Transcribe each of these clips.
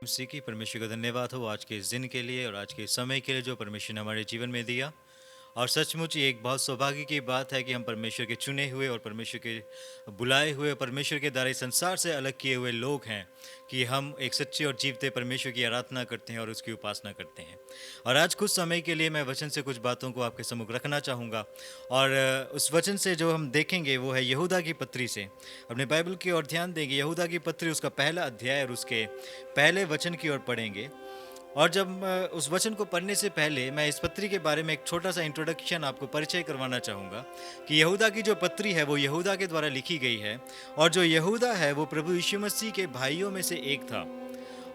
मसीह की परमेश्वर का धन्यवाद हो आज के इस दिन के लिए और आज के इस समय के लिए जो परमेश्वर ने हमारे जीवन में दिया। और सचमुच ये एक बहुत सौभाग्य की बात है कि हम परमेश्वर के चुने हुए और परमेश्वर के बुलाए हुए, परमेश्वर के द्वारा इस संसार से अलग किए हुए लोग हैं कि हम एक सच्चे और जीवते परमेश्वर की आराधना करते हैं और उसकी उपासना करते हैं। और आज कुछ समय के लिए मैं वचन से कुछ बातों को आपके सम्मुख रखना चाहूँगा। और उस वचन से जो हम देखेंगे वो है यहूदा की पत्री से। अपने बाइबल की ओर ध्यान देंगे, यहूदा की पत्री उसका पहला अध्याय और उसके पहले वचन की ओर पढ़ेंगे। और जब उस वचन को पढ़ने से पहले मैं इस पत्री के बारे में एक छोटा सा इंट्रोडक्शन आपको परिचय करवाना चाहूँगा कि यहूदा की जो पत्री है वो यहूदा के द्वारा लिखी गई है। और जो यहूदा है वो प्रभु यीशु मसीह के भाइयों में से एक था।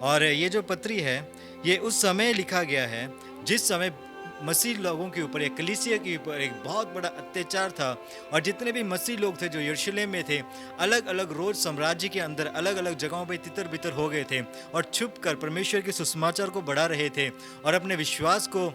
और ये जो पत्री है ये उस समय लिखा गया है जिस समय मसीह लोगों के ऊपर, एक कलीसिया के ऊपर एक बहुत बड़ा अत्याचार था। और जितने भी मसीह लोग थे जो यरूशलेम में थे, अलग अलग रोज साम्राज्य के अंदर अलग अलग जगहों पे तितर बितर हो गए थे और छुप कर परमेश्वर के सुसमाचार को बढ़ा रहे थे और अपने विश्वास को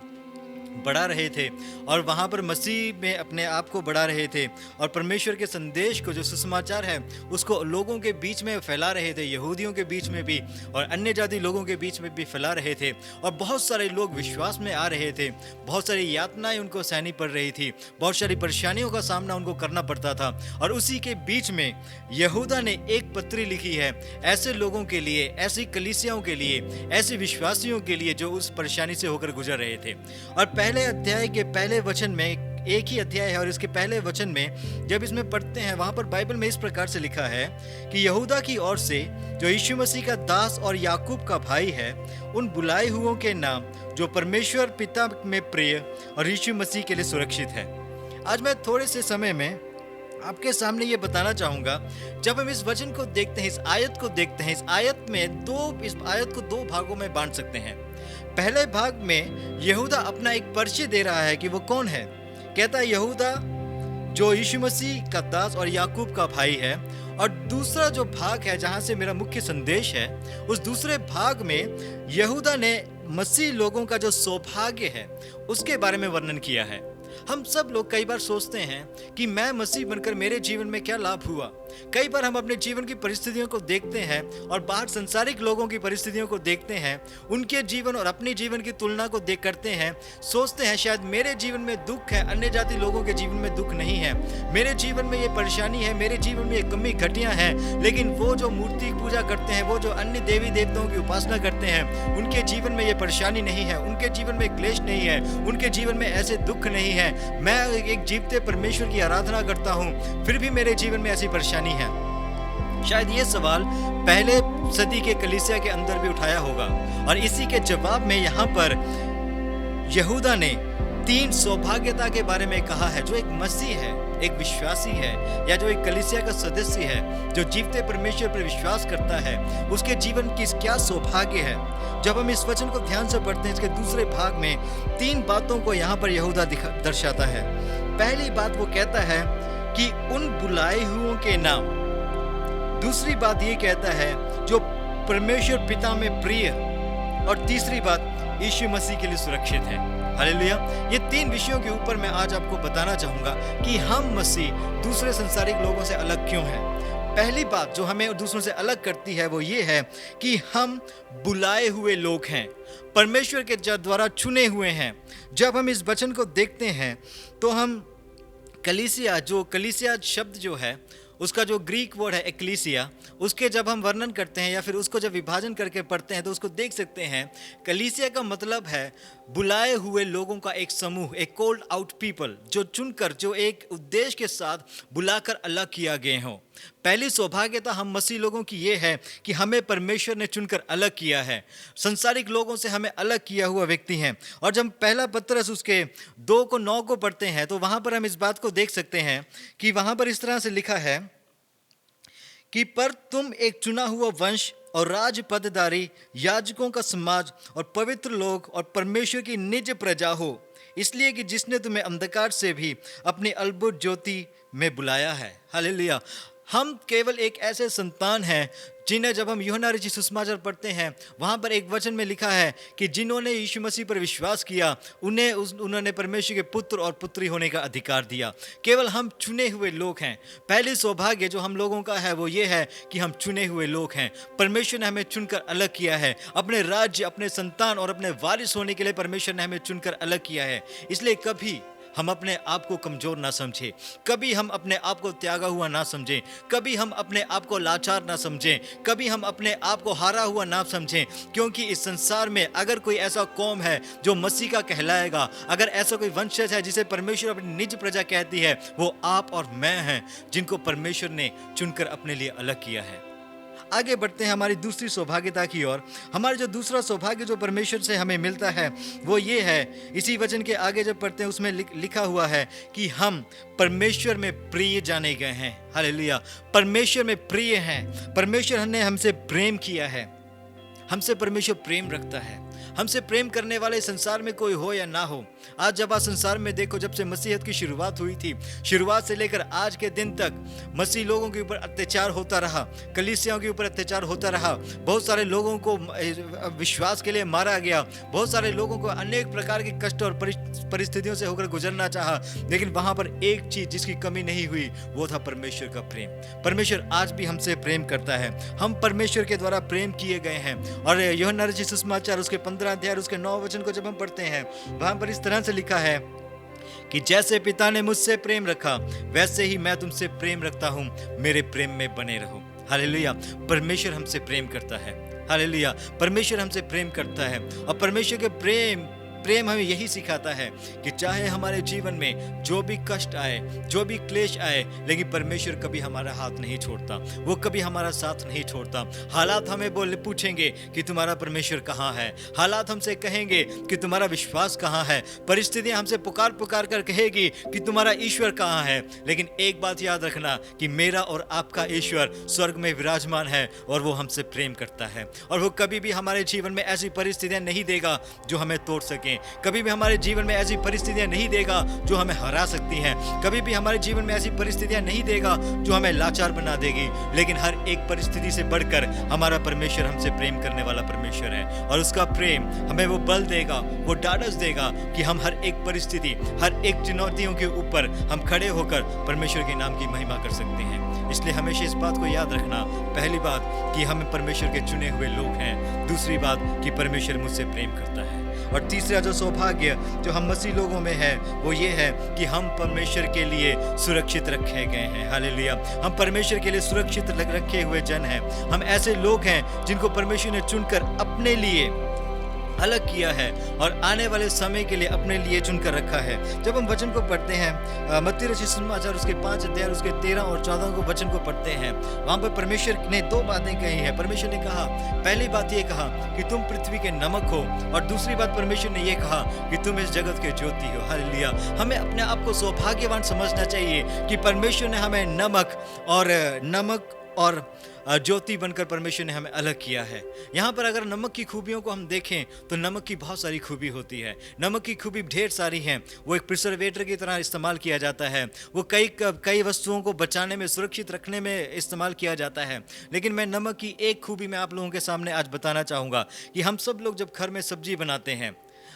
बढ़ा रहे थे और वहाँ पर मसीह में अपने आप को बढ़ा रहे थे और परमेश्वर के संदेश को, जो सुसमाचार है, उसको लोगों के बीच में फैला रहे थे, यहूदियों के बीच में भी और अन्य जाति लोगों के बीच में भी फैला रहे थे। और बहुत सारे लोग विश्वास में आ रहे थे, बहुत सारी यातनाएं उनको सहनी पड़ रही थी, बहुत सारी परेशानियों का सामना उनको करना पड़ता था। और उसी के बीच में यहूदा ने एक पत्री लिखी है ऐसे लोगों के लिए, ऐसी कलीसियाओं के लिए, ऐसे विश्वासियों के लिए जो उस परेशानी से होकर गुजर रहे थे। और पहले अध्याय के पहले वचन में, एक ही अध्याय है और इसके पहले वचन में जब इसमें पढ़ते हैं, वहां पर बाइबल में इस प्रकार से लिखा है कि यहूदा की ओर से, जो यीशु मसीह का दास और याकूब का भाई है, उन बुलाए हुओं के नाम जो परमेश्वर पिता में प्रिय और यीशु मसीह के लिए सुरक्षित है। आज मैं थोड़े से समय में आपके सामने ये बताना चाहूंगा, जब हम इस वचन को देखते हैं, इस आयत को देखते हैं, इस आयत को दो भागों में बांट सकते हैं। पहले भाग में यहूदा अपना एक परिचय दे रहा है कि वो कौन है। कहता है यहूदा जो यीशु मसीह का दास और याकूब का भाई है। और दूसरा जो भाग है जहां से मेरा मुख्य संदेश है, उस दूसरे भाग में यहूदा ने मसीह लोगों का जो सौभाग्य है उसके बारे में वर्णन किया है। हम सब लोग कई बार सोचते हैं कि मैं मसीह बनकर मेरे जीवन में क्या लाभ हुआ। कई बार हम अपने जीवन की परिस्थितियों को देखते हैं और बाहर संसारिक लोगों की परिस्थितियों को देखते हैं, उनके जीवन और अपने जीवन की तुलना को देख करते हैं, सोचते हैं शायद मेरे जीवन में दुख है, अन्य जाति लोगों के जीवन में दुख नहीं है, मेरे जीवन में ये परेशानी है, मेरे जीवन में ये कमी घटियां हैं। लेकिन वो जो मूर्ति पूजा करते हैं, वो जो अन्य देवी देवताओं की उपासना करते हैं, उनके जीवन में ये परेशानी नहीं है, उनके जीवन में क्लेश नहीं है, उनके जीवन में ऐसे दुख नहीं है। मैं एक जीवते परमेश्वर की आराधना करता हूँ, फिर भी मेरे जीवन में ऐसी परेशानी है। शायद ये सवाल पहले सदी के कलीसिया के अंदर भी उठाया होगा और इसी के जवाब में यहाँ पर यहूदा ने 3 सौभाग्यता के बारे में कहा है। जो एक मसीह है, एक विश्वासी है, या जो एक कलीसिया का सदस्य है, जो जीवते परमेश्वर पर विश्वास करता है, उसके जीवन की क्या सौभाग्य है। जब हम इस वचन को ध्यान से पढ़ते हैं, इसके दूसरे भाग में 3 बातों को यहाँ पर यहूदा दर्शाता है। पहली बात वो कहता है कि उन बुलाए हुओं के नाम। दूसरी बात ये कहता है जो परमेश्वर पिता में प्रिय। और तीसरी बात यीशु मसीह के लिए सुरक्षित है। हालेलुया। ये 3 विषयों के ऊपर मैं आज आपको बताना चाहूंगा कि हम मसीह दूसरे संसारिक लोगों से अलग क्यों हैं। पहली बात जो हमें दूसरों से अलग करती है वो ये है कि हम बुलाए हुए लोग हैं, परमेश्वर के द्वारा चुने हुए हैं। जब हम इस वचन को देखते हैं तो हम कलीसिया शब्द जो है, उसका जो ग्रीक वर्ड है एक्लीसिया, उसके जब हम वर्णन करते हैं या फिर उसको जब विभाजन करके पढ़ते हैं तो उसको देख सकते हैं। कलीसिया का मतलब है बुलाए हुए लोगों का एक समूह, एक कॉल्ड आउट पीपल, जो चुनकर, जो एक उद्देश्य के साथ बुलाकर अलग किया गए हों। पहली सौभाग्यता हम मसीह लोगों की ये है कि हमें परमेश्वर ने चुनकर अलग किया है, संसारिक लोगों से हमें अलग किया हुआ व्यक्ति हैं। और जब पहला पत्रस उसके 2:9 को पढ़ते हैं तो वहाँ पर हम इस बात को देख सकते हैं कि वहाँ पर इस तरह से लिखा है कि पर तुम एक चुना हुआ वंश और राज पदधारी, याजकों का समाज और पवित्र लोग और परमेश्वर की निज प्रजा हो, इसलिए कि जिसने तुम्हें अंधकार से भी अपनी अद्भुत ज्योति में बुलाया है। हालेलुया। हम केवल एक ऐसे संतान हैं जिन्हें, जब हम यूहन्ना रचित सुसमाचार पढ़ते हैं, वहाँ पर एक वचन में लिखा है कि जिन्होंने यीशु मसीह पर विश्वास किया उन्होंने परमेश्वर के पुत्र और पुत्री होने का अधिकार दिया। केवल हम चुने हुए लोग हैं। पहली सौभाग्य जो हम लोगों का है वो ये है कि हम चुने हुए लोग हैं। परमेश्वर ने हमें चुनकर अलग किया है अपने राज्य, अपने संतान और अपने वारिस होने के लिए। परमेश्वर ने हमें चुनकर अलग किया है। इसलिए कभी हम अपने आप को कमजोर ना समझें, कभी हम अपने आप को त्यागा हुआ ना समझें, कभी हम अपने आप को लाचार ना समझें, कभी हम अपने आप को हारा हुआ ना समझें। क्योंकि इस संसार में अगर कोई ऐसा कौम है जो मसीह का कहलाएगा, अगर ऐसा कोई वंशज है जिसे परमेश्वर अपनी निज प्रजा कहती है, वो आप और मैं हैं, जिनको परमेश्वर ने चुनकर अपने लिए अलग किया है। आगे बढ़ते हैं हमारी दूसरी सौभाग्यता की ओर। हमारा जो दूसरा सौभाग्य जो परमेश्वर से हमें मिलता है वो ये है, इसी वचन के आगे जब पढ़ते हैं उसमें लिखा हुआ है कि हम परमेश्वर में प्रिय जाने गए हैं। हालेलुया, परमेश्वर में प्रिय हैं। परमेश्वर ने हमसे प्रेम किया है। हमसे परमेश्वर प्रेम रखता है। हमसे प्रेम करने वाले संसार में कोई हो या ना हो। आज जब आप संसार में देखो, जब से मसीहत की शुरुआत हुई थी, शुरुआत से लेकर आज के दिन तक मसीह लोगों के ऊपर अत्याचार होता रहा, कलीसियाओं के ऊपर अत्याचार होता रहा, बहुत सारे लोगों को विश्वास के लिए मारा गया, बहुत सारे लोगों को अनेक प्रकार के कष्ट और परिस्थितियों से होकर गुजरना चाहा, लेकिन वहां पर एक चीज जिसकी कमी नहीं हुई वो था परमेश्वर का प्रेम। परमेश्वर आज भी हमसे प्रेम करता है। हम परमेश्वर के द्वारा प्रेम किए गए हैं। और यूहन्ना रचित सुसमाचार उसके 15 अध्याय उसके 9 वचन को जब हम पढ़ते हैं, वहां पर इस तरह से लिखा है कि जैसे पिता ने मुझसे प्रेम रखा वैसे ही मैं तुमसे प्रेम रखता हूं, मेरे प्रेम में बने रहो। हालेलुया, परमेश्वर हमसे प्रेम करता है। हालेलुया, परमेश्वर हमसे प्रेम करता है। और परमेश्वर के प्रेम हमें यही सिखाता है कि चाहे हमारे जीवन में जो भी कष्ट आए, जो भी क्लेश आए, लेकिन परमेश्वर कभी हमारा हाथ नहीं छोड़ता, वो कभी हमारा साथ नहीं छोड़ता। हालात हमें पूछेंगे कि तुम्हारा परमेश्वर कहाँ है, हालात हमसे कहेंगे कि तुम्हारा विश्वास कहाँ है, परिस्थितियां हमसे पुकार कर कहेगी कि तुम्हारा ईश्वर कहाँ है। लेकिन एक बात याद रखना कि मेरा और आपका ईश्वर स्वर्ग में विराजमान है और वो हमसे प्रेम करता है। और वो कभी भी हमारे जीवन में ऐसी परिस्थितियां नहीं देगा जो हमें तोड़ सके, कभी भी हमारे जीवन में ऐसी परिस्थितियां नहीं देगा जो हमें हरा सकती हैं, कभी भी हमारे जीवन में ऐसी परिस्थितियां नहीं देगा जो हमें लाचार बना देगी। लेकिन हर एक परिस्थिति से बढ़कर हमारा परमेश्वर हमसे प्रेम करने वाला परमेश्वर है। और उसका प्रेम हमें वो बल देगा, वो ढाढ़स देगा कि हम हर एक परिस्थिति, हर एक चुनौतियों के ऊपर हम खड़े होकर परमेश्वर के नाम की महिमा कर सकते हैं। इसलिए हमेशा इस बात को याद रखना, पहली बात कि हम परमेश्वर के चुने हुए लोग हैं, दूसरी बात कि परमेश्वर मुझसे प्रेम करता है, और तीसरा जो सौभाग्य जो हम मसीह लोगों में है वो ये है कि हम परमेश्वर के लिए सुरक्षित रखे गए हैं। हालेलुया, हम परमेश्वर के लिए सुरक्षित रखे हुए जन हैं। हम ऐसे लोग हैं जिनको परमेश्वर ने चुनकर अपने लिए अलग किया है और आने वाले समय के लिए अपने लिए चुनकर रखा है। जब हम वचन को पढ़ते हैं, मत्ती रचित सुसमाचार उसके 5 अध्याय उसके 13 और 14 को वचन को पढ़ते हैं, वहां पर परमेश्वर ने 2 बातें कही हैं। परमेश्वर ने कहा, पहली बात ये कहा कि तुम पृथ्वी के नमक हो, और दूसरी बात परमेश्वर ने ये कहा कि तुम इस जगत के ज्योति हो। हालेलुया, हमें अपने आप को सौभाग्यवान समझना चाहिए कि परमेश्वर ने हमें नमक और ज्योति बनकर परमेश्वर ने हमें अलग किया है। यहाँ पर अगर नमक की खूबियों को हम देखें तो नमक की बहुत सारी खूबी होती है। नमक की खूबी ढेर सारी हैं। वो एक प्रिजर्वेटर की तरह इस्तेमाल किया जाता है। वो कई वस्तुओं को बचाने में, सुरक्षित रखने में इस्तेमाल किया जाता है। लेकिन मैं नमक की एक खूबी मैं आप लोगों के सामने आज बताना चाहूँगा कि हम सब लोग जब घर में सब्जी बनाते हैं,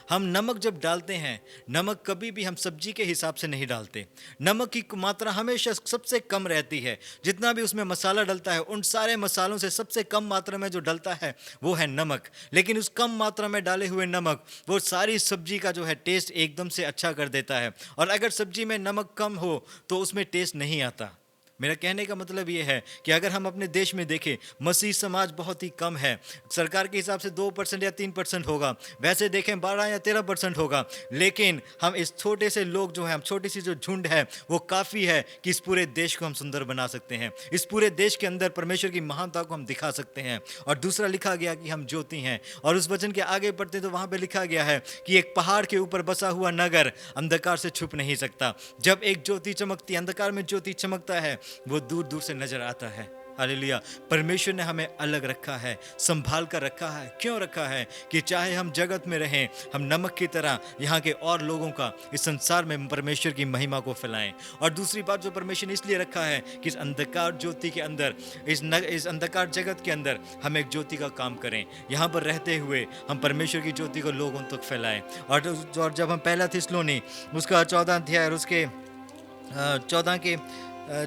हम नमक जब डालते हैं, नमक कभी भी हम सब्जी के हिसाब से नहीं डालते। नमक की मात्रा हमेशा सबसे कम रहती है। जितना भी उसमें मसाला डलता है, उन सारे मसालों से सबसे कम मात्रा में जो डलता है वो है नमक। लेकिन उस कम मात्रा में डाले हुए नमक वो सारी सब्जी का जो है टेस्ट एकदम से अच्छा कर देता है। और अगर सब्जी में नमक कम हो तो उसमें टेस्ट नहीं आता। मेरा कहने का मतलब ये है कि अगर हम अपने देश में देखें, मसीह समाज बहुत ही कम है। सरकार के हिसाब से 2% या 3% होगा, वैसे देखें 12 या 13% होगा। लेकिन हम इस छोटे से लोग जो हैं, हम छोटी सी जो झुंड है, वो काफ़ी है कि इस पूरे देश को हम सुंदर बना सकते हैं। इस पूरे देश के अंदर परमेश्वर की महानता को हम दिखा सकते हैं। और दूसरा लिखा गया कि हम ज्योति हैं। और उस वचन के आगे पढ़ते तो वहाँ पर लिखा गया है कि एक पहाड़ के ऊपर बसा हुआ नगर अंधकार से छुप नहीं सकता। जब एक ज्योति चमकती, अंधकार में ज्योति चमकता है, वो दूर दूर से नजर आता है। हालेलुया। परमेश्वर ने हमें अलग रखा है, संभाल कर रखा है। क्यों रखा है? कि चाहे हम जगत में रहें, हम नमक की तरह यहाँ के और लोगों का, इस संसार में परमेश्वर की महिमा को फैलाएं। और दूसरी बात जो परमेश्वर ने इसलिए रखा है कि इस अंधकार ज्योति के अंदर, इस अंधकार जगत के अंदर हम एक ज्योति का काम करें। यहाँ पर रहते हुए हम परमेश्वर की ज्योति को लोगों तक फैलाएं। और जब हम पहला थिस्सलुनी उसका 14 अध्याय और उसके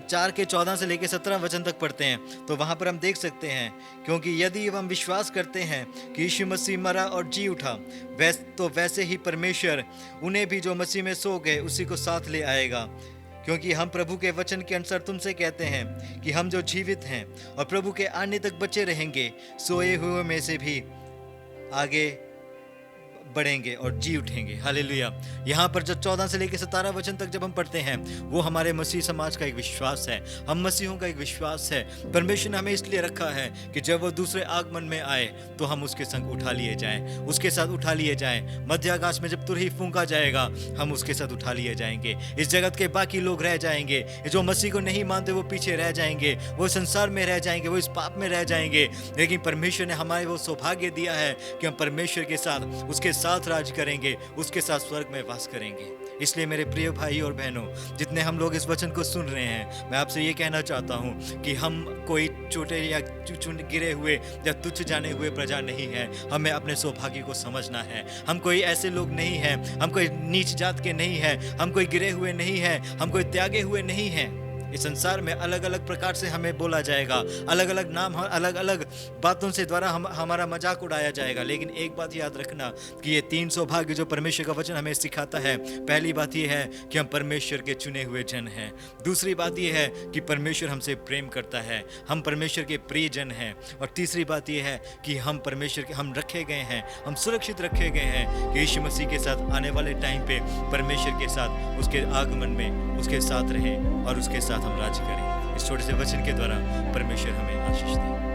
4 के 14 से लेकर 17 वचन तक पढ़ते हैं, तो वहाँ पर हम देख सकते हैं, क्योंकि यदि हम विश्वास करते हैं कि यीशु मसीह मरा और जी उठा, तो वैसे ही परमेश्वर उन्हें भी जो मसीह में सो गए उसी को साथ ले आएगा। क्योंकि हम प्रभु के वचन के अनुसार तुमसे कहते हैं कि हम जो जीवित हैं और प्रभु के आने तक बचे रहेंगे, सोए हुए में से भी आगे बढ़ेंगे और जी उठेंगे। हालेलुया। यहाँ पर जब 14 से लेकर 17 वचन तक जब हम पढ़ते हैं, वो हमारे मसीह समाज का एक विश्वास है, हम मसीहों का एक विश्वास है। परमेश्वर ने हमें इसलिए रखा है कि जब वो दूसरे आगमन में आए तो हम उसके संग उठा लिए जाएं, उसके साथ उठा लिए जाएं। मध्य आकाश में जब तुरही फूंका जाएगा, हम उसके साथ उठा लिए जाएंगे। इस जगत के बाकी लोग रह जाएंगे, जो मसीह को नहीं मानते वो पीछे रह जाएंगे, वो संसार में रह जाएंगे, वो इस पाप में रह जाएंगे। लेकिन परमेश्वर ने हमारे वो सौभाग्य दिया है कि हम परमेश्वर के साथ, उसके साथ राज करेंगे, उसके साथ स्वर्ग में वास करेंगे। इसलिए मेरे प्रिय भाई और बहनों, जितने हम लोग इस वचन को सुन रहे हैं, मैं आपसे ये कहना चाहता हूँ कि हम कोई छोटे या गिरे हुए या तुच्छ जाने हुए प्रजा नहीं है। हमें अपने सौभाग्य को समझना है। हम कोई ऐसे लोग नहीं हैं, हम कोई नीच जात के नहीं हैं, हम कोई गिरे हुए नहीं हैं, हम कोई त्यागे हुए नहीं हैं। इस संसार में अलग अलग प्रकार से हमें बोला जाएगा, अलग अलग नाम, अलग अलग बातों से द्वारा हमारा मजाक उड़ाया जाएगा। लेकिन एक बात याद रखना कि ये 3 सौभाग्य जो परमेश्वर का वचन हमें सिखाता है, पहली बात ये है कि हम परमेश्वर के चुने हुए जन हैं। दूसरी बात ये है कि परमेश्वर हमसे प्रेम करता है, हम परमेश्वर के प्रिय जन हैं। और तीसरी बात ये है कि हम परमेश्वर के, हम रखे गए हैं, हम सुरक्षित रखे गए हैं कि यीशु मसीह के साथ आने वाले टाइम पे परमेश्वर के साथ, उसके आगमन में उसके साथ रहें और उसके साथ हम राज करें। इस छोटे से वचन के द्वारा परमेश्वर हमें आशीष दे।